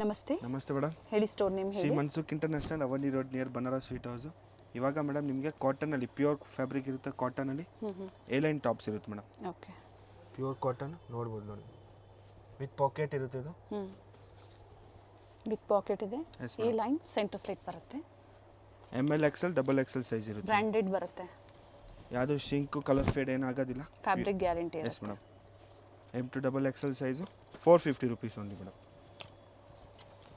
ನಮಸ್ತೆ ನಮಸ್ತೆ ಮೇಡಮ್. ಹೇಳಿ ಸ್ಟೋರ್ ನೇಮ್ ಶ್ರೀ ಹೇಳಿ. Mansukh international avenue road near Banaras sweet house. ಇವಾಗ ಮೇಡಮ್ ನಿಮಗೆ ಕಾಟನಲ್ಲಿ ಪ್ಯೂರ್ ಫ್ಯಾಬ್ರಿಕ್ ಇರುತ್ತೆ. ಕಾಟನಲ್ಲಿ ಎ ಲೈನ್ ಟಾಪ್ಸ್ ಇರುತ್ತೆ ಮೇಡಮ್. ಓಕೆ. ಪ್ಯೂರ್ ಕಾಟನ್ ನೋಡ್ಬೋದು ನೋಡಿ, ವಿತ್ ಪಾಕೆಟ್ ಇರುತ್ತೆ ಇದು. ವಿತ್ ಪಾಕೆಟ್ ಇದೆ. Yes, ಈ ಲೈನ್ ಸೆಂಟರ್ ಸ್ಲಿಟ್ ಬರುತ್ತೆ. ML XL XXL ಸೈಜ್ ಇರುತ್ತೆ. ಬ್ರ್ಯಾಂಡೆಡ್ ಬರುತ್ತೆ. ಯಾವುದು ಶಿಂಕು ಕಲರ್ ಫೇಡ್ ಏನಾಗೋದಿಲ್ಲ. ಫ್ಯಾಬ್ರಿಕ್ ಗ್ಯಾರಂಟಿ ಎಸ್ ಇರುತ್ತೆ. Madam. M to XXL size 450 rupees only madam.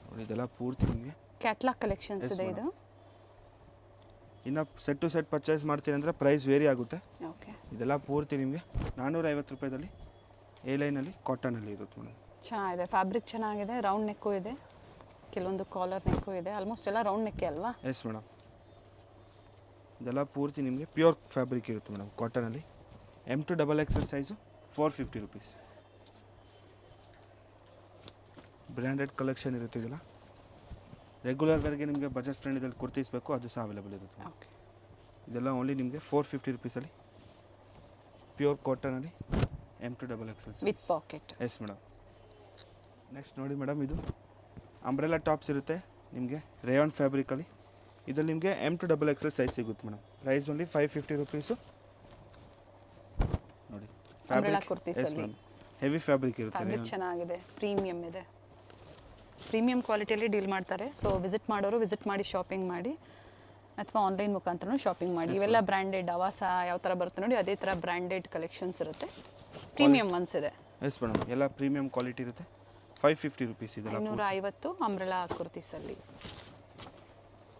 ನೋಡಿ ಇದೆಲ್ಲ ಪೂರ್ತಿ ನಿಮಗೆ ಕ್ಯಾಟ್ಲಾಗ್ ಕಲೆಕ್ಷನ್ಸ್ Yes, ಇದೆ madam. ಇದು. ಇನ್ನು ಸೆಟ್ ಟು ಸೆಟ್ ಪರ್ಚೇಸ್ ಮಾಡ್ತೀನಿ ಅಂದರೆ ಪ್ರೈಸ್ ವೇರಿ ಆಗುತ್ತೆ. ಓಕೆ. ಇದೆಲ್ಲ ಪೂರ್ತಿ ನಿಮಗೆ 450 ರೂಪಾಯಿದಲ್ಲಿ ಎ ಲೈನಲ್ಲಿ ಕಾಟನಲ್ಲಿ ಇರುತ್ತೆ ಮೇಡಮ್. ಚೆನ್ನಾಗಿದೆ, ಫ್ಯಾಬ್ರಿಕ್ ಚೆನ್ನಾಗಿದೆ, ರೌಂಡ್ ನೆಕ್ಕು ಇದೆ, ಕೆಲವೊಂದು ಕಾಲರ್ ನೆಕ್ಕು ಇದೆ. ಆಲ್ಮೋಸ್ಟ್ ಎಲ್ಲ ರೌಂಡ್ ನೆಕ್ಕೆ ಅಲ್ವಾ? Yes madam. ಇದೆಲ್ಲ ಪೂರ್ತಿ ನಿಮಗೆ ಪ್ಯೂರ್ ಫ್ಯಾಬ್ರಿಕ್ ಇರುತ್ತೆ ಮೇಡಮ್ ಕಾಟನಲ್ಲಿ. M to XXL size 450 rupees. Branded collection ಇರುತ್ತೆ. ಇದೆಲ್ಲ ರೆಗ್ಯುಲರ್ ವೇರ್ಗೆ ನಿಮಗೆ ಬಜೆಟ್ ಫ್ರೆಂಡಲ್ಲಿ ಕುರ್ತೀಸ್ ಬೇಕು, ಅದು ಸಹ ಅವೈಲೇಬಲ್ ಇರುತ್ತೆ. ಓಕೆ. ಇದೆಲ್ಲ ಓನ್ಲಿ ನಿಮಗೆ 450 ರುಪೀಸಲ್ಲಿ ಪ್ಯೂರ್ ಕಾಟನಲ್ಲಿ M to XXL with pocket. Yes madam. Next ನೋಡಿ ಮೇಡಮ್, ಇದು ಅಂಬ್ರೆಲಾ ಟಾಪ್ಸ್ ಇರುತ್ತೆ ನಿಮಗೆ ರೇಯಾನ್ ಫ್ಯಾಬ್ರಿಕಲ್ಲಿ. ಇದರಲ್ಲಿ ನಿಮಗೆ M to XXL ಸೈಜ್ ಸಿಗುತ್ತೆ ಮೇಡಮ್. Price only 550 rupees. ನೋಡಿ ಅಂಬ್ರೆಲಾ ಫ್ಯಾಬ್ರಿಕ್. ಕುರ್ತೀಸ್ ಎಸ್ ಅಲ್ಲಿ ಮೇಡಮ್, ಹೆವಿ ಫ್ಯಾಬ್ರಿಕ್ ಇರುತ್ತೆ. ಫ್ಯಾಬ್ರಿಕ್ ಚೆನ್ನಾಗಿದೆ, ಪ್ರೀಮಿಯಂ ಇದೆ. ಪ್ರೀಮಿಯಂ ಕ್ವಾಲಿಟಿಯಲ್ಲಿ ಡೀಲ್ ಮಾಡ್ತಾರೆ. ಸೊ ವಿಸಿಟ್ ಮಾಡೋರು ವಿಸಿಟ್ ಮಾಡಿ ಶಾಪಿಂಗ್ ಮಾಡಿ, ಅಥವಾ ಆನ್ಲೈನ್ ಮುಖಾಂತರನೂ ಶಾಪಿಂಗ್ ಮಾಡಿ. ಇವೆಲ್ಲ ಬ್ರ್ಯಾಂಡೆಡ್ ಅವಾಸ ಯಾವ ಥರ ಬರುತ್ತೆ ನೋಡಿ, ಅದೇ ಥರ ಬ್ರ್ಯಾಂಡೆಡ್ ಕಲೆಕ್ಷನ್ಸ್ ಇರುತ್ತೆ. ಪ್ರೀಮಿಯಂ ಒನ್ಸ್ ಇದೆ. ಎಸ್ ಮೇಡಮ್, ಎಲ್ಲ ಪ್ರೀಮಿಯಂ ಕ್ವಾಲಿಟಿ ಇರುತ್ತೆ. 550 ರುಪೀಸ್ ಇದೆಲ್ಲ. 550 ಅಂಬ್ರೆಲಾ ಕುರ್ತೀಸಲ್ಲಿ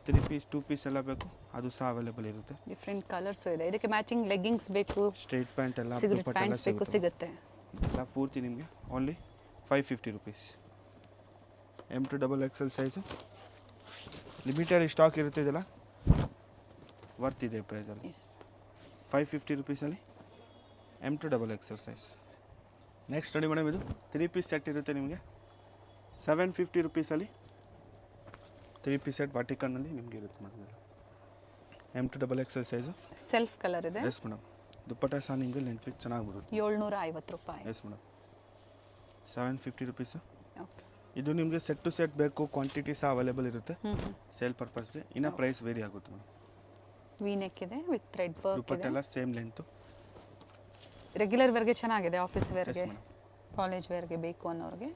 3 ಪೀಸ್ 2 ಪೀಸ್ ಎಲ್ಲ ಬೇಕು, ಅದು ಸಹ ಅವೈಲೇಬಲ್ ಇರುತ್ತೆ. ಡಿಫ್ರೆಂಟ್ ಕಲರ್ಸು ಇದೆ. ಇದಕ್ಕೆ ಮ್ಯಾಚಿಂಗ್ ಲೆಗ್ಗಿಂಗ್ಸ್ ಬೇಕು, ಸ್ಟ್ರೈಟ್ ಪ್ಯಾಂಟ್ ಎಲ್ಲ ಸಿಗರೇಟ್ ದುಪ್ಪಟ್ಟ ಎಲ್ಲ ಪ್ಯಾಂಟ್ಸ್ ಬೇಕು, ಸಿಗುತ್ತೆ. ಸಿಗುತ್ತೆ. ಎಲ್ಲ ಪೂರ್ತಿ ನಿಮಗೆ only 550 rupees. M to XXL size limited stock ಇರುತ್ತೆ. ಇದೆಲ್ಲ ವರ್ತ್ ಇದೆ ಪ್ರೈಸಲ್ಲಿ. 550 ರುಪೀಸಲ್ಲಿ M to XXL size. Next ನೋಡಿ ಮೇಡಮ್, ಇದು 3 ಪೀಸ್ ಸೆಟ್ ಇರುತ್ತೆ ನಿಮಗೆ 750 ರುಪೀಸಲ್ಲಿ. 3 ಪೀಸ್ ಸೆಟ್ ವಾಟಿಕನ್ನಲ್ಲಿ ನಿಮಗೆ ಇರುತ್ತೆ madam. M to XXL size self colour ಇದೆ. Yes madam. ದುಪ್ಪಟ್ಟ ಸಹ ನಿಮಗೆ ಲೆಂತ್ ವಿತ್ ಚೆನ್ನಾಗಿ ಬರುತ್ತೆ. 750 ರೂಪಾಯಿ. Yes madam. 750 ರುಪೀಸು. ಓಕೆ. ಇದು ನಿಮಗೆ ಸೆಟ್ ಟು ಸೆಟ್ ಬೇಕು, ಕ್ವಾಂಟಿಟಿ ಸಹ ಅವೈಲೇಬಲ್ ಇರುತ್ತೆ ಸೇಲ್ ಪರ್ಪಸ್ಗೆ. ಇನ್ನು ಪ್ರೈಸ್ ವೇರಿ ಆಗುತ್ತೆ ಮೇಡಮ್. ವಿ ನೆಕ್ ಇದೆ ವಿತ್ ಥ್ರೆಡ್ ವರ್ಕ್ ದುಪ್ಪಟ್ಟ ಇದೆ. ಎಲ್ಲ ಸೇಮ್ ಲೆಂತು. ರೆಗ್ಯುಲರ್ ವೇರ್ಗೆ ಚೆನ್ನಾಗಿದೆ, ಆಫೀಸ್ ಎಸ್ ವೇರ್ಗೆ, ಮೇಡಮ್. ಕಾಲೇಜ್ ವೇರ್ಗೆ ಬೇಕು ಅನ್ನೋರಿಗೆ.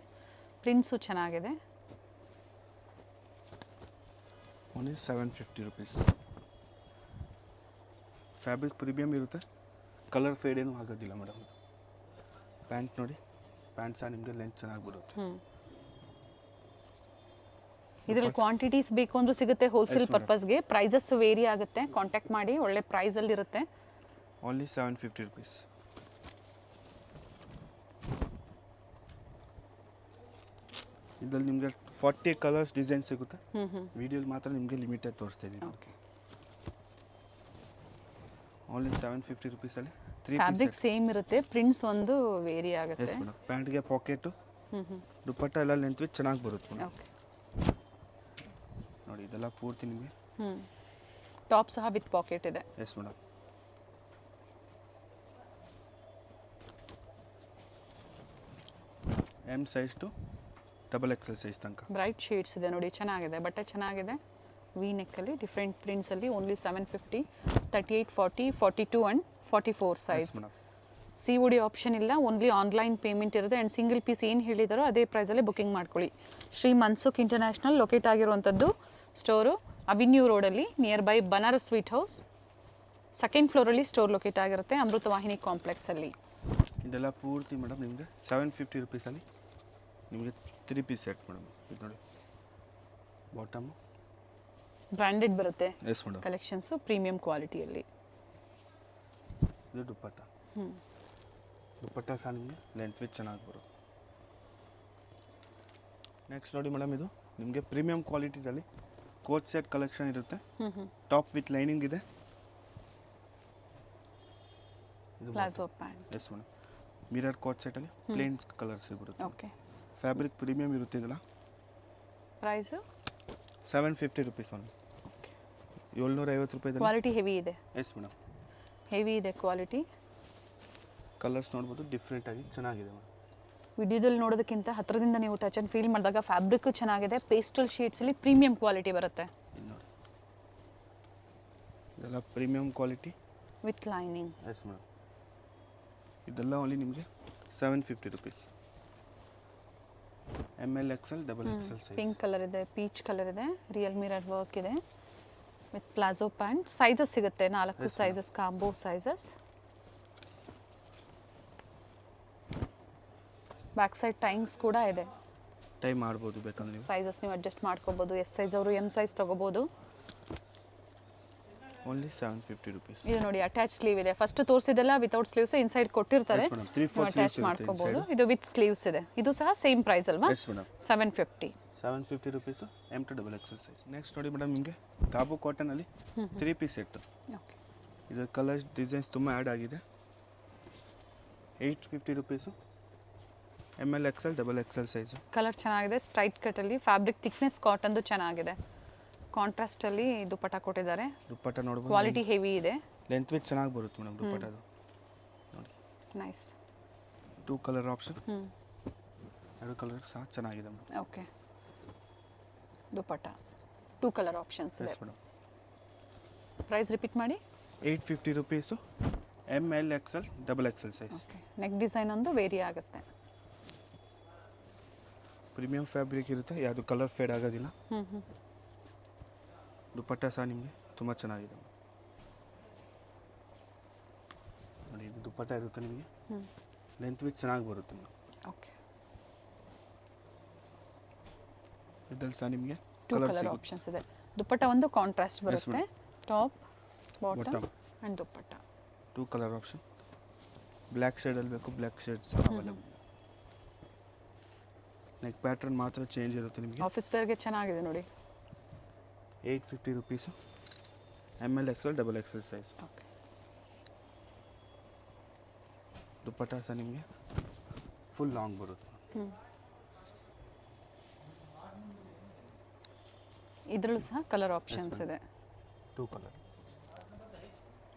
ಪ್ರಿಂಟ್ಸು ಚೆನ್ನಾಗಿದೆ. Only 750 rupees. ಫ್ಯಾಬ್ರಿಕ್ ಪ್ರೀಮಿಯಮ್ ಇರುತ್ತೆ, ಕಲರ್ ಫೇಡ್ ಏನೂ ಆಗೋದಿಲ್ಲ ಮೇಡಮ್. ಪ್ಯಾಂಟ್ ನೋಡಿ, ಪ್ಯಾಂಟ್ ಸಹ ನಿಮಗೆ ಲೆಂತ್ ಚೆನ್ನಾಗಿ ಬರುತ್ತೆ. ಇದರಲ್ಲಿ ಕ್ವಾಂಟಿಟೀಸ್ ಬೇಕು ಅಂದ್ರೂ ಸಿಗುತ್ತೆ. Wholesale Yes, madam. ಪರ್ಪಸ್ಗೆ ಪ್ರೈಸಸ್ ವೇರಿ ಆಗುತ್ತೆ. ಕಾಂಟ್ಯಾಕ್ಟ್ ಮಾಡಿ, ಒಳ್ಳೆ ಪ್ರೈಸಲ್ಲಿ ಇರುತ್ತೆ. Only 750 rupees. ಇದರಲ್ಲಿ ನಿಮಗೆ 40 ಕಲರ್ಸ್ ಡಿಸೈನ್ ಸಿಗುತ್ತೆ. ವಿಡಿಯೋಲಿ ಮಾತ್ರ ನಿಮಗೆ ಲಿಮಿಟೆಡ್ ತೋರಿಸ್ತಾ ಇದ್ದೀನಿ. ಓಕೆ. ಓನ್ಲಿ 750 ರುಪೀಸಲ್ಲಿ 3 ಫ್ಯಾಬ್ರಿಕ್ ಪೀಸ್. ಸೇಮ್ ಇರುತ್ತೆ, ಪ್ರಿಂಟ್ಸ್ ಒಂದು ವೇರಿ ಆಗುತ್ತೆ. Yes madam. ಪ್ಯಾಂಟ್ಗೆ ಪಾಕೆಟು, ದುಪ್ಪಟ್ಟ ಎಲ್ಲ ಲೆಂತ್ ವಿತ್ ಚೆನ್ನಾಗಿ ಬರುತ್ತೆ ಮೇಡಮ್. ಓಕೆ. ನೋಡಿ ಇದೆಲ್ಲ ಪೂರ್ತಿ ನಿಮಗೆ. ಟಾಪ್ ಸಹ ವಿತ್ ಪಾಕೆಟ್ ಇದೆ. Yes madam. M size to XXL size ತನಕ. ಬ್ರೈಟ್ ಶೇಡ್ಸ್ ಇದೆ ನೋಡಿ, ಚೆನ್ನಾಗಿದೆ, ಬಟ್ಟೆ ಚೆನ್ನಾಗಿದೆ. ವಿ ನೆಕ್ಕಲ್ಲಿ ಡಿಫ್ರೆಂಟ್ ಪ್ರಿಂಟ್ಸಲ್ಲಿ ಓನ್ಲಿ 750. 38, 40, 42 ಆ್ಯಂಡ್ 44 ಎಸ್ ಸೈಜ್. ಮೇಡಮ್. COD ಆಪ್ಷನ್ ಇಲ್ಲ, ಓನ್ಲಿ ಆನ್ಲೈನ್ ಪೇಮೆಂಟ್ ಇರುತ್ತೆ. ಆ್ಯಂಡ್ ಸಿಂಗಲ್ ಪೀಸ್ ಏನು ಹೇಳಿದಾರೋ ಅದೇ ಪ್ರೈಸಲ್ಲಿ ಬುಕಿಂಗ್ ಮಾಡ್ಕೊಳ್ಳಿ. ಶ್ರೀ ಮನ್ಸುಖ್ ಇಂಟರ್ನ್ಯಾಷನಲ್ ಲೊಕೇಟ್ ಆಗಿರುವಂಥದ್ದು ಸ್ಟೋರು ಅವಿನ್ಯೂ ರೋಡಲ್ಲಿ near by Banaras sweet house. Second ಫ್ಲೋರಲ್ಲಿ ಸ್ಟೋರ್ ಲೊಕೇಟ್ ಆಗಿರುತ್ತೆ, ಅಮೃತವಾಹಿನಿ ಕಾಂಪ್ಲೆಕ್ಸಲ್ಲಿ. ಇದೆಲ್ಲ ಪೂರ್ತಿ ಮೇಡಮ್ ನಿಮಗೆ 750 ರುಪೀಸಲ್ಲಿ ನಿಮಗೆ 3 ಪೀಸ್ ಸೆಟ್ ಮೇಡಮ್. ಇದು ನೋಡಿ, ಬಾಟಮು ಬ್ರ್ಯಾಂಡೆಡ್ ಬರುತ್ತೆ. Yes madam. ಕಲೆಕ್ಷನ್ಸು ಪ್ರೀಮಿಯಂ ಕ್ವಾಲಿಟಿಯಲ್ಲಿ. ಇದು ದುಪ್ಪಟ್ಟ. ದುಪ್ಪಟ್ಟ ಸಹ ನಿಮಗೆ ಲೆಂತ್ ವಿತ್ ಚೆನ್ನಾಗಿ ಬರುತ್ತೆ. ನೆಕ್ಸ್ಟ್ ನೋಡಿ ಮೇಡಮ್, ಇದು ನಿಮಗೆ ಪ್ರೀಮಿಯಂ ಕ್ವಾಲಿಟಿದಲ್ಲಿ ಕೋಟ್ ಸೆಟ್ ಕಲೆಕ್ಷನ್ ಇರುತ್ತೆ. ಟಾಪ್ ವಿತ್ ಲೈನಿಂಗ್ ಇದೆ. ಇದು palazzo pant. Yes madam. Mirror coat ಸೆಟಲ್ಲಿ ಪ್ಲೇನ್ ಕಲರ್ ಸಿಗುತ್ತೆ. ಓಕೆ. ಫ್ಯಾಬ್ರಿಕ್ ಪ್ರೀಮಿಯಂ ಇರುತ್ತೆ. ಇದೆಲ್ಲ ಪ್ರೈಸು 750 ರುಪೀಸ್ ಒಂದು. ಓಕೆ. 750 ರೂಪಾಯಿ. ಕ್ವಾಲಿಟಿ ಹೆವಿ ಇದೆ. Yes madam. ಹೆವಿ ಇದೆ ಕ್ವಾಲಿಟಿ. ಕಲರ್ಸ್ ನೋಡ್ಬೋದು, ಡಿಫ್ರೆಂಟಾಗಿ ಚೆನ್ನಾಗಿದೆ ಮೇಡಮ್. ವಿಡಿಯೋದಲ್ಲಿ ನೋಡೋದಕ್ಕಿಂತ ಹತ್ರದಿಂದ ನೀವು ಟಚ್ ಆ್ಯಂಡ್ ಫೀಲ್ ಮಾಡಿದಾಗ ಫ್ಯಾಬ್ರಿಕ್ಕು ಚೆನ್ನಾಗಿದೆ, ಪೇಸ್ಟಲ್ ಶೀಟ್ಸಲ್ಲಿ ಪ್ರೀಮಿಯಂ ಕ್ವಾಲಿಟಿ ಬರುತ್ತೆ ಇಲ್ಲಿ ನೋಡಿ, ಇದೆಲ್ಲ premium quality with lining. S madam. ಇದೆಲ್ಲ ಓನ್ಲಿ ನಿಮಗೆ 750 rupees. ML XL XXL size. Pink colour ಇದೆ, ಪೀಚ್ ಕಲರ್ ಇದೆ, ರಿಯಲ್ ಮಿರರ್ ವರ್ಕ್ ಇದೆ ವಿತ್ ಪ್ಲಾಜೋ ಪ್ಯಾಂಟ್. ಸೈಜಸ್ ಸಿಗುತ್ತೆ, 4 sizes, combo sizes. Back side times ಕೂಡ ಇದೆ, ಟೈಮ್ ಮಾಡ್ಬೋದು ಬೇಕಂದ್ರೆ ನೀವು. ಸೈಜಸ್ ನೀವು ಅಡ್ಜಸ್ಟ್ ಮಾಡ್ಕೋಬೋದು. ಎಸ್ ಸೈಜ್ ಅವರು ಎಮ್ ಸೈಜ್ ತೊಗೋಬೋದು. Only 750 rupees. ಇದು ನೋಡಿ ಅಟ್ಯಾಚ್ ಸ್ಲೀವ್ ಇದೆ. ಫಸ್ಟ್ ತೋರಿಸಿದೆಲ್ಲ ವಿತೌಟ್ ಸ್ಲೀವ್ಸ್, ಇನ್ಸೈಡ್ ಕೊಟ್ಟಿರ್ತಾರೆ, Yes, madam. 3/4 ಅಟ್ಯಾಚ್ sleeves ಮಾಡ್ಕೋಬಹುದು. ಇರುತ್ತೆ ಇದು ವಿತ್ ಸ್ಲೀವ್ಸ್ ಇದೆ. ಇದು ಸಹ ಸೇಮ್ ಪ್ರೈಸ್ ಅಲ್ವಾ? Yes madam. 750. 750 rupees M to XXL size. Next ನೋಡಿ ಮೇಡಮ್, ನಿಮಗೆ ಟಾಪು ಕಾಟನಲ್ಲಿ 3 ಪೀಸ್ ಸೆಟ್ಟು. ಓಕೆ, ಇದು ಕಲರ್ಸ್ ಡಿಸೈನ್ಸ್ ತುಂಬ ಆ್ಯಡ್ ಆಗಿದೆ. 850 rupees. ML XL XXL size. Colour ಚೆನ್ನಾಗಿದೆ, ಸ್ಟ್ರೈಟ್ ಕಟ್ಟಲ್ಲಿ. ಫ್ಯಾಬ್ರಿಕ್ ಥಿಕ್ನೆಸ್ ಕಾಟನ್ದು ಚೆನ್ನಾಗಿದೆ. ಕಾಂಟ್ರಾಸ್ಟಲ್ಲಿ ದುಪ್ಪಟ್ಟ ಕೊಟ್ಟಿದ್ದಾರೆ. ದುಪ್ಪಟ್ಟ ನೋಡ್ಬೋದು, ಕ್ವಾಲಿಟಿ ಹೆವಿ ಇದೆ. ಲೆಂತ್ ವಿತ್ ಚೆನ್ನಾಗಿ ಬರುತ್ತೆ ಮೇಡಮ್ ದುಪ್ಪಟ್ಟದು. ನೋಡಿ, ನೈಸ್. 2 colour option. 2 ಕಲರ್ ಸಹ ಚೆನ್ನಾಗಿದೆ ಮೇಡಮ್. ಓಕೆ, ದುಪ್ಪಟ್ಟ 2 ಕಲರ್ ಆಪ್ಷನ್ಸ್ ಇದೆ. Yes madam. ಪ್ರೈಸ್ ರಿಪೀಟ್ ಮಾಡಿ. 850 rupees. ML XL XXL size. Okay, neck design ಒಂದು ವೇರಿ ಆಗುತ್ತೆ. ಪ್ರೀಮಿಯಂ ಫ್ಯಾಬ್ರಿಕ್ ಇರುತ್ತೆ, ಯಾವುದು ಕಲರ್ ಫೇಡ್ ಆಗೋದಿಲ್ಲ. ದುಪ್ಪಟ್ಟ ಸಹ ನಿಮಗೆ ತುಂಬ ಚೆನ್ನಾಗಿದೆ ನೋಡಿ. ಇದು ದುಪ್ಪಟ್ಟ ಇರುತ್ತೆ ನಿಮಗೆ, ಲೆಂತ್ ವಿತ್ ಚೆನ್ನಾಗಿ ಬರುತ್ತೆ ಮೇಡಮ್. ಓಕೆ, ಇದ್ರಲ್ಲಿ ಸಹ ನಿಮಗೆ 2 ಕಲರ್ ಕಲರ್ ಸಿಗುತ್ತೆ. ಆಪ್ಷನ್ಸ್ ಇದೆ. ದುಪ್ಪಟ್ಟ ಒಂದು ಕಾಂಟ್ರಾಸ್ಟ್ ಬರುತ್ತೆ, top bottom Bottom. And dupatta. 2 colour option. Black ಶೇಡಲ್ಲಿ ಬೇಕು, black shades available. Neck pattern ಮಾತ್ರ ಚೇಂಜ್ ಇರುತ್ತೆ ನಿಮಗೆ. ಆಫೀಸ್ ವೇರ್ಗೆ ಚೆನ್ನಾಗಿದೆ ನೋಡಿ. 850 rupees. ML XL XXL size. Okay, dupatta ಸಹ ನಿಮಗೆ ಫುಲ್ ಲಾಂಗ್ ಬರುತ್ತೆ. ಇದರಲ್ಲೂ ಸಹ ಕಲರ್ ಆಪ್ಷನ್ಸ್ ಇದೆ. 2 ಕಲರ್.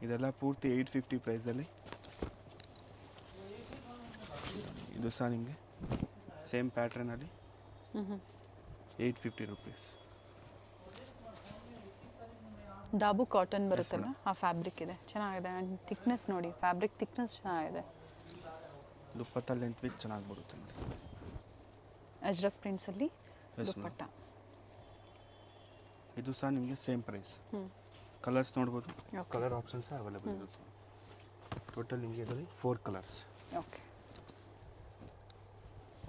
ಇದೆಲ್ಲ ಪೂರ್ತಿ 850 ಪ್ರೈಸಲ್ಲಿ. ಇದು ಸಹ ನಿಮಗೆ ಸೇಮ್ ಪ್ಯಾಟ್ರನಲ್ಲಿ 850 ರುಪೀಸ್. ಡಾಬು ಕಾಟನ್ ಬರುತ್ತಲ್ಲ, ಆ ಫ್ಯಾಬ್ರಿಕ್ ಇದೆ, ಚೆನ್ನಾಗಿದೆ. ಆ್ಯಂಡ್ ಥಿಕ್ನೆಸ್ ನೋಡಿ, ಫ್ಯಾಬ್ರಿಕ್ ಥಿಕ್ನೆಸ್ ಚೆನ್ನಾಗಿದೆ. ದುಪ್ಪಟ್ಟ ಲೆಂತ್ ವಿತ್ ಚೆನ್ನಾಗಿ ಬರುತ್ತೆ ನೋಡಿ. ಅಜ್ರಕ್ ಪ್ರಿಂಟ್ಸಲ್ಲಿ Yes, ದುಪ್ಪಟ್ಟ. ಇದು ಸಹ ನಿಮಗೆ ಸೇಮ್ ಪ್ರೈಸ್. ಕಲರ್ಸ್ ನೋಡ್ಬೋದು, Okay. ಕಲರ್ ಆಪ್ಷನ್ಸ್ ಅವೈಲೇಬಲ್ ಇರುತ್ತೆ. ಟೋಟಲ್ ನಿಮಗೆ ಇದರಲ್ಲಿ 4 colours. Okay,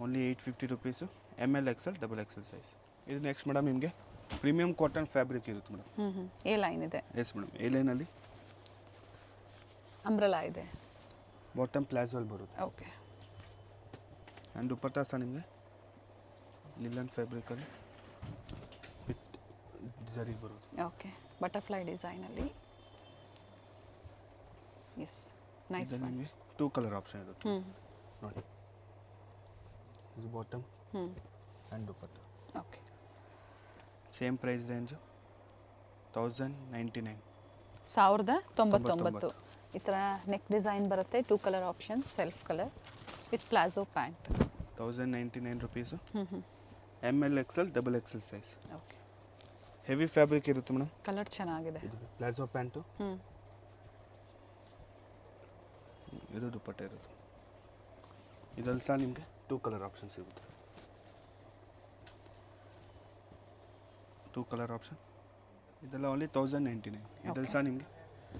only 850 rupees. ML XL XXL size. ಇದು ನೆಕ್ಸ್ಟ್ ಮೇಡಮ್ ನಿಮಗೆ ಪ್ರೀಮಿಯಂ ಕಾಟನ್ ಫ್ಯಾಬ್ರಿಕ್ ಇರುತ್ತೆ ಮೇಡಮ್. ಎ ಲೈನ್ ಇದೆ, ಎಸ್ ಮೇಡಮ್. ಎ ಲೈನಲ್ಲಿ ಅಂಬ್ರಲಾ ಇದೆ. ಬಾಟಮ್ ಪ್ಲಾಜೋಲ್ ಬರುತ್ತೆ. ಓಕೆ, ಆ್ಯಂಡ್ ದುಪ್ಪಟ್ಟ ಸಹ ನಿಮಗೆ ಲಿಲನ್ ಫ್ಯಾಬ್ರಿಕಲ್ಲಿ ವಿತ್ ಜರಿ ಬರುತ್ತೆ. ಓಕೆ, ಬಟರ್ಫ್ಲೈ ಡಿಸೈನಲ್ಲಿ. Yes, nice. ಇದರಲ್ಲಿ ನಿಮಗೆ 2 ಕಲರ್ ಆಪ್ಷನ್ ಇರುತ್ತೆ ನೋಡಿ. ಇದು bottom and dupatta. Okay, same price range 1099. 1099. ಈ ಥರ ನೆಕ್ ಡಿಸೈನ್ ಬರುತ್ತೆ. 2 colour option, self colour with palazzo pant. 1099 rupees. ML XL XXL size. Okay, heavy fabric ಇರುತ್ತೆ ಮೇಡಮ್. ಕಲರ್ ಚೆನ್ನಾಗಿದೆ. ಇದು ಪ್ಲಾಜೋ ಪ್ಯಾಂಟು. ಇದು ದುಪ್ಪಟ್ಟ ಇರುತ್ತೆ. ಇದರಲ್ಲಿ ಸಹ ನಿಮಗೆ 2 ಕಲರ್ ಆಪ್ಷನ್ ಸಿಗುತ್ತೆ. 2 ಕಲರ್ ಆಪ್ಷನ್. ಇದೆಲ್ಲ ಓನ್ಲಿ 1099. ಇದರಲ್ಲಿ ಸಹ ನಿಮಗೆ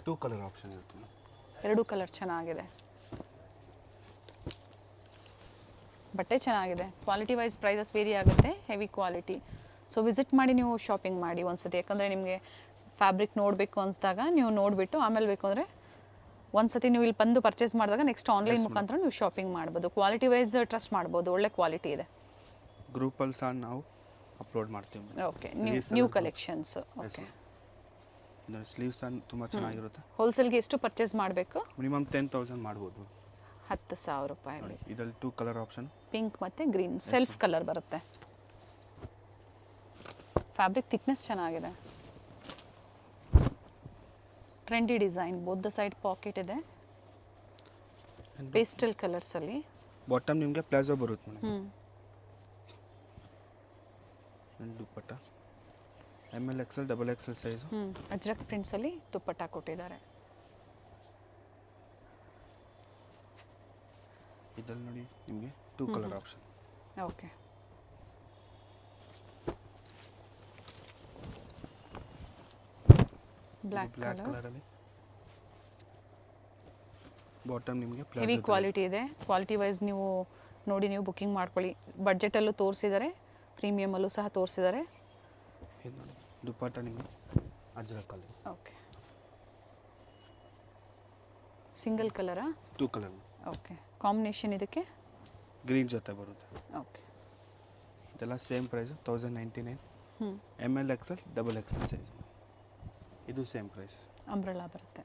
2 ಕಲರ್ ಆಪ್ಷನ್ ಇರುತ್ತೆ. 2 ಕಲರ್ ಚೆನ್ನಾಗಿದೆ. ಬಟ್ಟೆ ಚೆನ್ನಾಗಿದೆ. ಕ್ವಾಲಿಟಿ ವೈಸ್ ಪ್ರೈಸಸ್ ವೇರಿ ಆಗುತ್ತೆ, ಹೆವಿ ಕ್ವಾಲಿಟಿ. ಸೊ ವಿಸಿಟ್ ಮಾಡಿ ನೀವು ಶಾಪಿಂಗ್ ಮಾಡಿ ಒಂದ್ಸತಿ. ಯಾಕಂದರೆ ನಿಮಗೆ ಫ್ಯಾಬ್ರಿಕ್ ನೋಡಬೇಕು ಅನಿಸಿದಾಗ ನೀವು ನೋಡಿಬಿಟ್ಟು ಆಮೇಲೆ ಬೇಕು ಅಂದರೆ ಒಂದ್ಸತಿ ನೀವು ಇಲ್ಲಿ ಬಂದು ಪರ್ಚೇಸ್ ಮಾಡಿದಾಗ ನೆಕ್ಸ್ಟ್ ಆನ್ಲೈನ್ ಮುಖಾಂತರ ನೀವು ಶಾಪಿಂಗ್ ಮಾಡ್ಬೋದು. ಕ್ವಾಲಿಟಿ ವೈಸ್ ಟ್ರಸ್ಟ್ ಮಾಡ್ಬೋದು, ಒಳ್ಳೆ ಕ್ವಾಲಿಟಿ ಇದೆ. ಗ್ರೂಪಲ್ಲಿ ಸಹ ನಾವು ಅಪ್ಲೋಡ್ ಮಾಡ್ತೀವಿ. Okay, new collections. ಓಕೆ, ಇದರ ಸ್ಲೀವ್ಸ್ ಸಹ ತುಂಬ ಚೆನ್ನಾಗಿರುತ್ತೆ. ಹೋಲ್ಸೇಲ್ಗೆ ಎಷ್ಟು ಪರ್ಚೇಸ್ ಮಾಡಬೇಕು? ಮಿನಿಮಮ್ 10,000 ಮಾಡ್ಬೋದು. 10,000 ರೂಪಾಯಿ. ಇದರಲ್ಲಿ 2 ಕಲರ್ ಆಪ್ಷನ್, ಪಿಂಕ್ ಮತ್ತು ಗ್ರೀನ್ ಸೆಲ್ಫ್ ಕಲರ್ ಬರುತ್ತೆ. ಫ್ಯಾಬ್ರಿಕ್ ಥಿಕ್ನೆಸ್ ಚೆನ್ನಾಗಿದೆ. Trendy design, both the side pocket ಇದೆ. ಪೇಸ್ಟಲ್ ಕಲರ್ಸಲ್ಲಿ ಬಾಟಮ್ ನಿಮಗೆ ಪ್ಲಾಜೋ ಬರುತ್ತೆ ಮೇಡಮ್. ಹ್ಞೂ dupatta ML XL XXL size. Ajrak ಪ್ರಿಂಟ್ಸಲ್ಲಿ ದುಪ್ಪಟ್ಟ ಕೊಟ್ಟಿದ್ದಾರೆ. ಇದ್ರಲ್ಲಿ ನೋಡಿ ನಿಮಗೆ 2 ಕಲರ್ ಆಪ್ಷನ್. ಓಕೆ ಬ್ಲ್ಯಾಕ್ ಕಲರಲ್ಲಿ ಬಾಟಮ್ ನಿಮಗೆ ಹೆವಿ ಪ್ಲಾಜೋ ಕ್ವಾಲಿಟಿ ಇದೆ. ಕ್ವಾಲಿಟಿ ವೈಸ್ ನೀವು ನೋಡಿ ನೀವು ಬುಕ್ಕಿಂಗ್ ಮಾಡ್ಕೊಳ್ಳಿ. ಬಡ್ಜೆಟಲ್ಲೂ ತೋರಿಸಿದ್ದಾರೆ, ಪ್ರೀಮಿಯಮಲ್ಲೂ ಸಹ ತೋರಿಸಿದ್ದಾರೆ. ಇದು ನೋಡಿ ದುಪ್ಪಟ್ಟ ನಿಮಗೆ ಅಜ್ರಕಲ್ಲಿ ಓಕೆ ಸಿಂಗಲ್ ಕಲರಾ? 2 ಕಲರ್. ಓಕೆ ಕಾಂಬಿನೇಷನ್ ಇದಕ್ಕೆ ಗ್ರೀನ್ ಜೊತೆ ಬರುತ್ತೆ. ಓಕೆ ಇದೆಲ್ಲ same price 1099. ML XL XXL size. ಇದು ಸೇಮ್ ಪ್ರೈಸ್. ಅಂಬ್ರೆಲಾ ಬರುತ್ತೆ.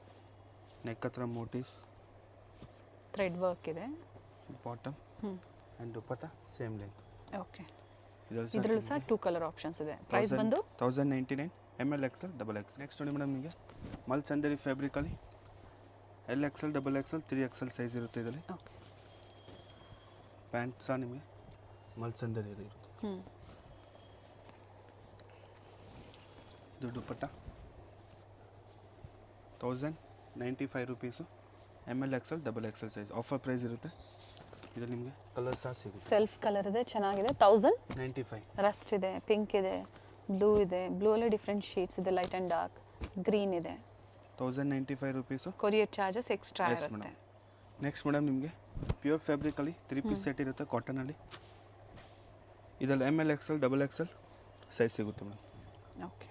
ನೆಕ್ ಹತ್ರ ಮೋಟಿವ್ಸ್, ಥ್ರೆಡ್ ವರ್ಕ್ ಇದೆ. Bottom and dupatta same length. Okay ಇದರಲ್ಲೂ ಸಹ 2 ಕಲರ್ ಆಪ್ಷನ್ಸ್ ಇದೆ. ಪ್ರೈಸ್ ಬಂದು 1099 ML XL XXL. ನೆಕ್ಸ್ಟ್ ನೋಡಿ ಮೇಡಮ್ ನಿಮಗೆ ಮಲ್ಚಂದೇರಿ ಫ್ಯಾಬ್ರಿಕಲ್ಲಿ L XL XXL 3XL size ಇರುತ್ತೆ ಇದರಲ್ಲಿ. ಓಕೆ ಪ್ಯಾಂಟ್ ಸಹ ನಿಮಗೆ ಮಲ್ಚಂದೇರಿ ಇರುತ್ತೆ. ಇದು dupatta 1095 rupees. ML XL XXL size offer price ಇರುತ್ತೆ. ಇದು ನಿಮಗೆ ಕಲರ್ ಸಹ ಸಿಗುತ್ತೆ. ಸೆಲ್ಫ್ ಕಲರ್ ಇದೆ, ಚೆನ್ನಾಗಿದೆ. 1095. 95. ರಸ್ಟ್ ಇದೆ, ಪಿಂಕ್ ಇದೆ, ಬ್ಲೂ ಇದೆ. ಬ್ಲೂ ಅಲ್ಲೇ ಡಿಫ್ರೆಂಟ್ ಶೇಡ್ಸ್ ಇದೆ, ಲೈಟ್ ಆ್ಯಂಡ್ ಡಾರ್ಕ್, ಗ್ರೀನ್ ಇದೆ. 1095 ರುಪೀಸು. ಕೊರಿಯರ್ ಚಾರ್ಜಸ್ ಎಕ್ಸ್ಟ್ರಾ ಇರುತ್ತೆ. ನೆಕ್ಸ್ಟ್ ಮೇಡಮ್ ನಿಮಗೆ ಪ್ಯೂರ್ ಫ್ಯಾಬ್ರಿಕಲ್ಲಿ 3 ಪೀಸ್ ಸೆಟ್ ಇರುತ್ತೆ ಕಾಟನಲ್ಲಿ. ಇದರಲ್ಲಿ ML XL XXL ಸೈಜ್ ಸಿಗುತ್ತೆ ಮೇಡಮ್. ಓಕೆ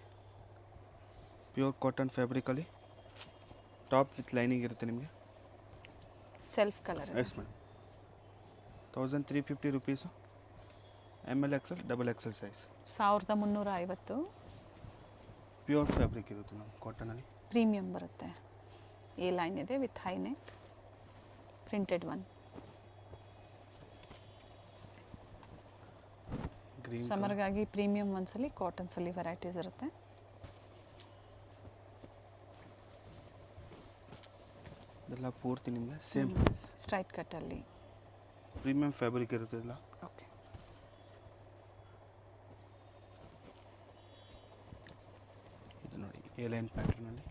ಪ್ಯೂರ್ ಕಾಟನ್ ಫ್ಯಾಬ್ರಿಕಲ್ಲಿ ಟಾಪ್ ವಿತ್ ಲೈನಿಂಗ್ ಇರುತ್ತೆ ನಿಮಗೆ. Self colour yes madam 1350 rupees. ML XL XXL size 1350. Pure fabric ಇರುತ್ತೆ ಮೇಡಮ್ ಕಾಟನಲ್ಲಿ. ಪ್ರೀಮಿಯಂ ಬರುತ್ತೆ. ಎ ಲೈನ್ ಇದೆ with high neck, printed one. Green ಸಮರ್ಗಾಗಿ premium ಒನ್ಸಲ್ಲಿ ಕಾಟನ್ಸಲ್ಲಿ ವೆರೈಟೀಸ್ ಇರುತ್ತೆ. ಇದೆಲ್ಲ ಪೂರ್ತಿ ನಿಮಗೆ ಸೇಮ್ ಪ್ರೈಸ್. ಸ್ಟ್ರೈಟ್ ಕಟ್ಟಲ್ಲಿ ಪ್ರೀಮಿಯಂ ಫ್ಯಾಬ್ರಿಕ್ ಇರುತ್ತೆ ಇದೆಲ್ಲ. ಓಕೆ ಇದು ನೋಡಿ ಎ ಲೈನ್ ಪ್ಯಾಟರ್ನಲ್ಲಿ.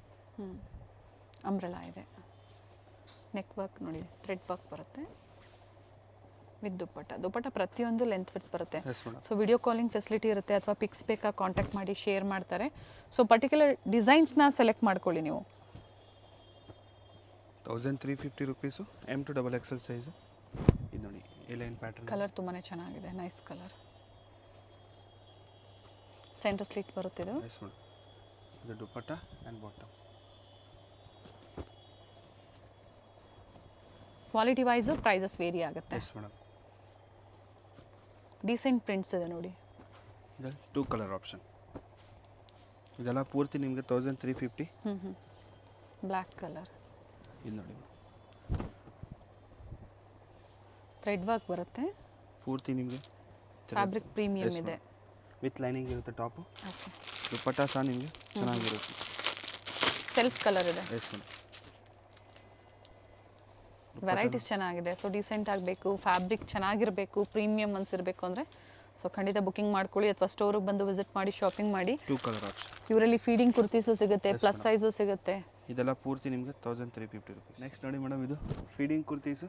ಅಂಬ್ರೆಲಾ ಇದೆ. ನೆಕ್ ವರ್ಕ್ ನೋಡಿ, ಥ್ರೆಡ್ ವರ್ಕ್ ಬರುತ್ತೆ ವಿತ್ ದುಪ್ಪಟ್ಟ. ದುಪ್ಪಟ್ಟ ಪ್ರತಿಯೊಂದು ಲೆಂತ್ ವಿತ್ ಬರುತ್ತೆ. Yes madam. So video calling facility ಇರುತ್ತೆ, ಅಥವಾ ಪಿಕ್ಸ್ ಬೇಕಾ ಕಾಂಟ್ಯಾಕ್ಟ್ ಮಾಡಿ ಶೇರ್ ಮಾಡ್ತಾರೆ. ಸೊ ಪರ್ಟಿಕ್ಯುಲರ್ ಡಿಸೈನ್ಸ್ನ ಸೆಲೆಕ್ಟ್ ಮಾಡ್ಕೊಳ್ಳಿ ನೀವು. 1350 rupees. M to XXL size. ಇದು ನೋಡಿ ಎ ಲೈನ್ ಪ್ಯಾಟರ್ನ್. ಕಲರ್ ತುಂಬಾ ಚೆನ್ನಾಗಿದೆ, ನೈಸ್ ಕಲರ್. ಸೆಂಟರ್ ಸ್ಲಿಟ್ ಬರುತ್ತೆ ಇದು. Yes madam. ಇದು dupatta and bottom. Quality wise prices vary ಆಗುತ್ತೆ. Yes madam. ಡೀಸೆಂಟ್ ಪ್ರಿಂಟ್ಸ್ ಇದೆ ನೋಡಿ. ಇದರಲ್ಲಿ 2 ಕಲರ್ ಆಪ್ಷನ್. ಇದೆಲ್ಲ ಪೂರ್ತಿ ನಿಮಗೆ 1350. Black colour. ಇದು ನೋಡಿ ಥ್ರೆಡ್ ವರ್ಕ್ ಬರುತ್ತೆ. ಪೂರ್ತಿ ನಿಮಗೆ ಫ್ಯಾಬ್ರಿಕ್ ಪ್ರೀಮಿಯಂ ಇದೆ. ವಿತ್ ಲೈನಿಂಗ್ ಇರುತ್ತೆ ಟಾಪು. ಓಕೆ ದುಪ್ಪಟ್ಟ ಸಹ ನಿಮಗೆ ಚೆನ್ನಾಗಿರುತ್ತೆ. ಸೆಲ್ಫ್ ಕಲರ್ ಇದೆ. Yes madam. ವೆರೈಟೀಸ್ ಚೆನ್ನಾಗಿದೆ. ಸೊ ಡೀಸೆಂಟ್ ಆಗಬೇಕು, ಫ್ಯಾಬ್ರಿಕ್ ಚೆನ್ನಾಗಿರಬೇಕು, ಪ್ರೀಮಿಯಂ ಅನ್ಸಿರಬೇಕು ಅಂದರೆ ಸೊ ಖಂಡಿತ ಬುಕ್ಕಿಂಗ್ ಮಾಡ್ಕೊಳ್ಳಿ, ಅಥವಾ ಸ್ಟೋರಿಗೆ ಬಂದು ವಿಸಿಟ್ ಮಾಡಿ ಶಾಪಿಂಗ್ ಮಾಡಿ. 2 ಕಲರ್ ಆಪ್ಷನ್. ಇವರಲ್ಲಿ ಫೀಡಿಂಗ್ ಕುರ್ತೀಸು ಸಿಗುತ್ತೆ, ಪ್ಲಸ್ ಸೈಜು ಸಿಗುತ್ತೆ. ಇದೆಲ್ಲ ಪೂರ್ತಿ ನಿಮಗೆ 1350 ರುಪೀಸ್. ನೆಕ್ಸ್ಟ್ ನೋಡಿ ಮೇಡಮ್, ಇದು ಫೀಡಿಂಗ್ ಕುರ್ತೀಸು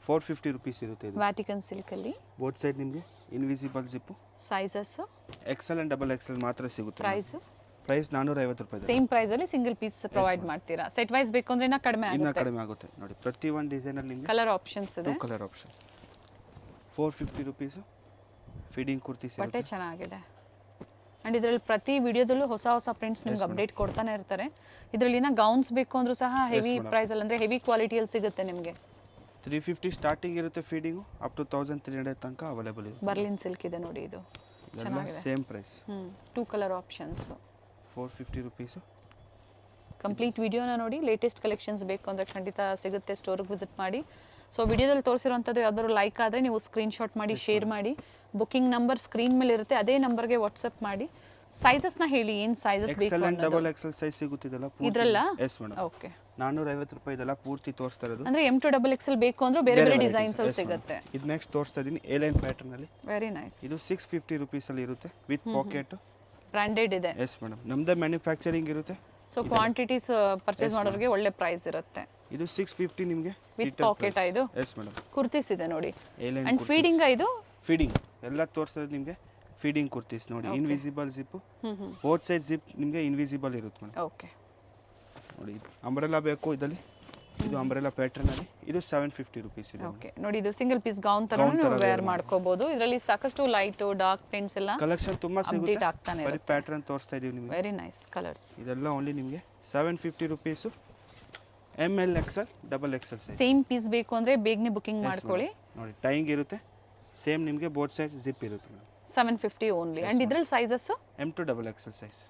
450 ರುಪೀಸ್ ಇರುತ್ತೆ. ಇದು ವ್ಯಾಟಿಕನ್ ಸಿಲ್ಕಲ್ಲಿ ಬೋತ್ ಸೈಡ್ ನಿಮಗೆ invisible zip. Sizes XL and XXL ಮಾತ್ರ ಸಿಗುತ್ತೆ. ಪ್ರೈಸು ಪ್ರೈಸ್ 450 ರೂಪಾಯಿ. ಸೇಮ್ ಪ್ರೈಸಲ್ಲಿ ಸಿಂಗಲ್ ಪೀಸ್ ಪ್ರೊವೈಡ್ ಮಾಡ್ತೀರಾ. ಸೆಟ್ ವೈಸ್ ಬೇಕು ಅಂದರೆ ಇನ್ನೂ ಕಡಿಮೆ ಇನ್ನೂ ಆಗುತ್ತೆ. ಕಡಿಮೆ ಆಗುತ್ತೆ ನೋಡಿ. ಪ್ರತಿ ಒಂದು ಡಿಸೈನಲ್ಲಿ ನಿಮಗೆ ಕಲರ್ ಆಪ್ಷನ್ಸ್ ಇದೆ. 2 colour option. 450 rupees feeding kurti ಬಟ್ಟೆ ಸಿಗುತ್ತೆ. ಚೆನ್ನಾಗಿದೆ. ಆ್ಯಂಡ್ ಇದರಲ್ಲಿ ಪ್ರತಿ ವಿಡಿಯೋದಲ್ಲೂ ಹೊಸ ಹೊಸ ಪ್ರಿಂಟ್ಸ್ ನಿಮ್ಗೆ ಅಪ್ಡೇಟ್ ಕೊಡ್ತಾನೆ ಇರ್ತಾರೆ. ಇದರಲ್ಲಿ ಇನ್ನೂ ಗೌನ್ಸ್ ಬೇಕು ಅಂದರೂ ಸಹ ಹೆವಿ ಪ್ರೈಸಲ್ಲಿ, ಅಂದರೆ ಹೆವಿ ಕ್ವಾಲಿಟಿಯಲ್ಲಿ ಸಿಗುತ್ತೆ ನಿಮಗೆ. 350 ಸ್ಟಾರ್ಟಿಂಗ್ ಇರುತ್ತೆ ಫೀಡಿಂಗು, ಅಪ್ ಟು 1300 ತನಕ ಅವೈಲೇಬಲ್ ಇರುತ್ತೆ. ಬರ್ಲಿನ್ ಸಿಲ್ಕ್ ಇದೆ ನೋಡಿ, ಇದು ಚೆನ್ನಾಗಿದೆ. Same price. 2 colour options. 450 rupees. Complete ವಿಡಿಯೋನ ನೋಡಿ. ಲೇಟೆಸ್ಟ್ ಕಲೆಕ್ಷನ್ಸ್ ಬೇಕು ಅಂದರೆ ಖಂಡಿತ ಸಿಗುತ್ತೆ, ಸ್ಟೋರಿಗೆ ವಿಸಿಟ್ ಮಾಡಿ. ಸೊ ವಿಡಿಯೋದಲ್ಲಿ ತೋರಿಸಿರೋಂಥದ್ದು ಯಾವ್ದಾದ್ರು ಲೈಕ್ ಆದರೆ ನೀವು ಸ್ಕ್ರೀನ್ಶಾಟ್ ಮಾಡಿ ಶೇರ್ ಮಾಡಿ. ಬುಕ್ಕಿಂಗ್ ನಂಬರ್ ಸ್ಕ್ರೀನ್ ಮೇಲೆ ಇರುತ್ತೆ, ಅದೇ ನಂಬರ್ಗೆ ವಾಟ್ಸಪ್ ಮಾಡಿ ಸೈಜಸ್ ನ ಹೇಳಿ, ಏನ್ ಸೈಜಸ್ ಬೇಕು XL and double XL size ಸಿಗುತ್ತಿದೆಲ್ಲ ಇದ್ರಲ್ಲ? Yes madam. ಓಕೆ, 450 ರೂಪಾಯಿ ಇದೆಲ್ಲ ಪೂರ್ತಿ ತೋರಿಸ್ತಾ ಇರೋದು. ಅಂದ್ರೆ M to XXL ಬೇಕು ಅಂದ್ರೆ ಬೇರೆ ಬೇರೆ ಡಿಸೈನ್ಸ್ ಅಲ್ಲಿ ಸಿಗುತ್ತೆ. ಇದು ನೆಕ್ಸ್ಟ್ ತೋರಿಸ್ತಾ ಇದೀನಿ ಎ ಲೈನ್ ಪ್ಯಾಟರ್ನ್ ಅಲ್ಲಿ. Very nice. ಇದು 650 ರೂಪೀಸ್ ಅಲ್ಲಿ ಇರುತ್ತೆ ವಿತ್ ಪಾಕೆಟ್. ಬ್ರಾಂಡೆಡ್ ಇದೆ. ಎಸ್ ಮೇಡಮ್, ನಮ್ದೇ ಮ್ಯಾನುಫ್ಯಾಕ್ಚರಿಂಗ್ ಇರುತ್ತೆ. ಸೊ ಕ್ವಾಂಟಿಟೀಸ್ ಪರ್ಚೇಸ್ ಮಾಡೋರಿಗೆ ಒಳ್ಳೆ ಪ್ರೈಸ್ ಇರುತ್ತೆ. ಇದು 650 ನಿಮಗೆ ವಿತ್ ಪಾಕೆಟ್ ಇದು. Yes madam. ಕುರ್ತೀಸ್ ಇದೆ ನೋಡಿ. ಎ ಲೈನ್ ಅಂಡ್ ಫೀಡಿಂಗ್ ಇದು. ಫೀಡಿಂಗ್ ಎಲ್ಲ ತೋರಿಸೋದು ನಿಮಗೆ ಫೀಡಿಂಗ್ ಕುರ್ತೀಸ್ ನೋಡಿ. Invisible zip, both side zip ನಿಮಗೆ ಇನ್ವಿಸಿಬಲ್ ಇರುತ್ತೆ ಮೇಡಮ್. ಓಕೆ ನೋಡಿ, ಅಂಬ್ರೆಲಾ ಬೇಕು ಇದರಲ್ಲಿ. ಇದು ಅಂಬ್ರೆಲಾ ಪ್ಯಾಟರ್ನ್ ಅಲ್ಲಿ. ಇದು 750 ರೂಪೀಸ್ ಇದೆ. ಓಕೆ, ನೋಡಿ ಇದು ಸಿಂಗಲ್ ಪೀಸ್ ಗೌನ್ ತರ ನೀವು ವೇರ್ ಮಾಡ್ಕೋಬಹುದು. ಇದರಲ್ಲಿ ಸಾಕಷ್ಟು ಲೈಟ್ ಡಾರ್ಕ್ ಪ್ರಿಂಟ್ಸ್ ಎಲ್ಲ ಕಲೆಕ್ಷನ್ ತುಂಬಾ ಸಿಗುತ್ತೆ. ಆಗ್ತಾನೆ ಬರೀ ಪ್ಯಾಟರ್ನ್ ತೋರಿಸ್ತಾ ಇದೀವಿ ನಿಮಗೆ. Very nice colours. ಇದೆಲ್ಲ ಓನ್ಲಿ ನಿಮಗೆ 750 rupees. ML XL double XL size. Same piece ಬೇಕು ಅಂದ್ರೆ ಬೇಗನೆ ಬುಕಿಂಗ್ ಮಾಡ್ಕೊಳ್ಳಿ. ನೋಡಿ, ಟೈಂಗ್ ಇರುತ್ತೆ. ಸೇಮ್ ನಿಮಗೆ ಬೋತ್ ಸೈಡ್ ಜಿಪ್ ಇರುತ್ತೆ ಮೇಡಮ್. 750 ಓನ್ಲಿ. ಅಂಡ್ ಇದ್ರಲ್ಲಿ sizes M to XXL size.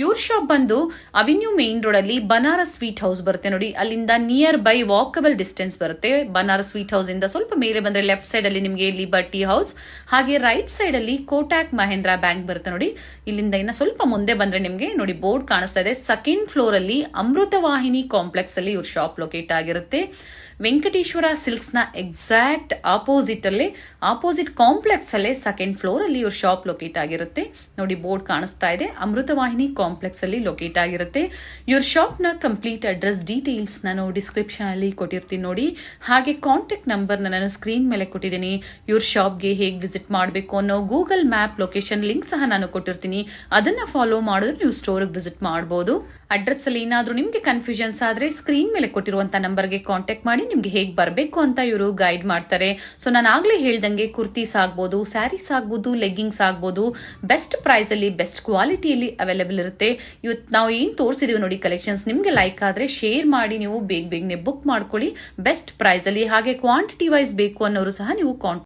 ಇವ್ರ ಶಾಪ್ ಬಂದು ಅವೆನ್ಯೂ ಮೇನ್ ರೋಡ್ ಅಲ್ಲಿ ಬನಾರಸ್ ಸ್ವೀಟ್ ಹೌಸ್ ಬರುತ್ತೆ ನೋಡಿ. ಅಲ್ಲಿಂದ ನಿಯರ್ ಬೈ ವಾಕಬಲ್ ಡಿಸ್ಟೆನ್ಸ್ ಬರುತ್ತೆ. ಬನಾರಸ್ ಸ್ವೀಟ್ ಹೌಸ್ ಇಂದ ಸ್ವಲ್ಪ ಮೇಲೆ ಬಂದ್ರೆ ಲೆಫ್ಟ್ ಸೈಡ್ ಅಲ್ಲಿ ನಿಮಗೆ ಲಿಬರ್ಟಿ ಹೌಸ್, ಹಾಗೆ ರೈಟ್ ಸೈಡ್ ಅಲ್ಲಿ ಕೋಟಾಕ್ ಮಹೇಂದ್ರ ಬ್ಯಾಂಕ್ ಬರುತ್ತೆ ನೋಡಿ. ಇಲ್ಲಿಂದ ಇನ್ನ ಸ್ವಲ್ಪ ಮುಂದೆ ಬಂದ್ರೆ ನಿಮಗೆ ನೋಡಿ ಬೋರ್ಡ್ ಕಾಣಿಸ್ತಾ ಇದೆ. ಸೆಕೆಂಡ್ ಫ್ಲೋರ್ ಅಲ್ಲಿ ಅಮೃತವಾಹಿನಿ ಕಾಂಪ್ಲೆಕ್ಸ್ ಅಲ್ಲಿ ಇವ್ರ ಶಾಪ್ ಲೊಕೇಟ್ ಆಗಿರುತ್ತೆ. ವೆಂಕಟೇಶ್ವರ ಸಿಲ್ಕ್ಸ್ ನ ಎಕ್ಸಾಕ್ಟ್ ಆಪೋಸಿಟ್ ಅಲ್ಲೇ, ಆಪೋಸಿಟ್ ಕಾಂಪ್ಲೆಕ್ಸ್ ಅಲ್ಲೇ ಸೆಕೆಂಡ್ ಫ್ಲೋರ್ ಅಲ್ಲಿ ಇವ್ರ ಶಾಪ್ ಲೊಕೇಟ್ ಆಗಿರುತ್ತೆ ನೋಡಿ. ಬೋರ್ಡ್ ಕಾಣಿಸ್ತಾ ಇದೆ. ಅಮೃತವಾಹಿನಿ ಕಾಂಪ್ಲೆಕ್ಸ್ ಅಲ್ಲಿ ಲೊಕೇಟ್ ಆಗಿರುತ್ತೆ. ಇವ್ರ ಶಾಪ್ ನ ಕಂಪ್ಲೀಟ್ ಅಡ್ರೆಸ್ ಡೀಟೇಲ್ಸ್ ನಾನು ಡಿಸ್ಕ್ರಿಪ್ಷನ್ ಅಲ್ಲಿ ಕೊಟ್ಟಿರ್ತೀನಿ ನೋಡಿ. ಹಾಗೆ ಕಾಂಟ್ಯಾಕ್ಟ್ ನಂಬರ್ ನಾನು ಸ್ಕ್ರೀನ್ ಮೇಲೆ ಕೊಟ್ಟಿದ್ದೀನಿ. ಇವ್ರ ಶಾಪ್ಗೆ ಹೇಗೆ ವಿಸಿಟ್ ಮಾಡಬೇಕು ಅನ್ನೋ ಗೂಗಲ್ ಮ್ಯಾಪ್ ಲೊಕೇಶನ್ ಲಿಂಕ್ ಸಹ ನಾನು ಕೊಟ್ಟಿರ್ತೀನಿ. ಅದನ್ನ ಫಾಲೋ ಮಾಡಿದ್ರೆ ನೀವು ಸ್ಟೋರ್ಗೆ ವಿಸಿಟ್ ಮಾಡಬಹುದು. ಅಡ್ರೆಸ್ ಅಲ್ಲಿ ಏನಾದ್ರೂ ನಿಮ್ಗೆ ಕನ್ಫ್ಯೂಷನ್ಸ್ ಆದ್ರೆ ಸ್ಕ್ರೀನ್ ಮೇಲೆ ಕೊಟ್ಟಿರುವಂತ ನಂಬರ್ಗೆ ಕಾಂಟ್ಯಾಕ್ಟ್ ಮಾಡಿ ನಿಮ್ಗೆ ಹೇಗೆ ಬರಬೇಕು ಅಂತ ಇವರು ಗೈಡ್ ಮಾಡ್ತಾರೆ. ಸೊ ನಾನು ಆಗ್ಲೇ ಹೇಳ್ದಂಗೆ ಕುರ್ತೀಸ್ ಆಗ್ಬೋದು, ಸ್ಯಾರೀಸ್ ಆಗ್ಬೋದು, ಲೆಗ್ಗಿಂಗ್ಸ್ ಆಗ್ಬೋದು, ಬೆಸ್ಟ್ ಪ್ರೈಸ್ ಅಲ್ಲಿ ಬೆಸ್ಟ್ ಕ್ವಾಲಿಟಿಯಲ್ಲಿ ಅವೈಲೇಬಲ್ ಇರುತ್ತೆ. ಇವತ್ತು ನಾವು ಏನ್ ತೋರಿಸಿದೀವಿ ನೋಡಿ ಕಲೆಕ್ಷನ್ಸ್, ನಿಮ್ಗೆ ಲೈಕ್ ಆದ್ರೆ ಶೇರ್ ಮಾಡಿ ನೀವು ಬೇಗನೆ ಬುಕ್ ಮಾಡ್ಕೊಳ್ಳಿ ಬೆಸ್ಟ್ ಪ್ರೈಸ್ ಅಲ್ಲಿ. ಹಾಗೆ ಕ್ವಾಂಟಿಟಿ ವೈಸ್ ಬೇಕು ಅನ್ನೋರು ಸಹ ನೀವು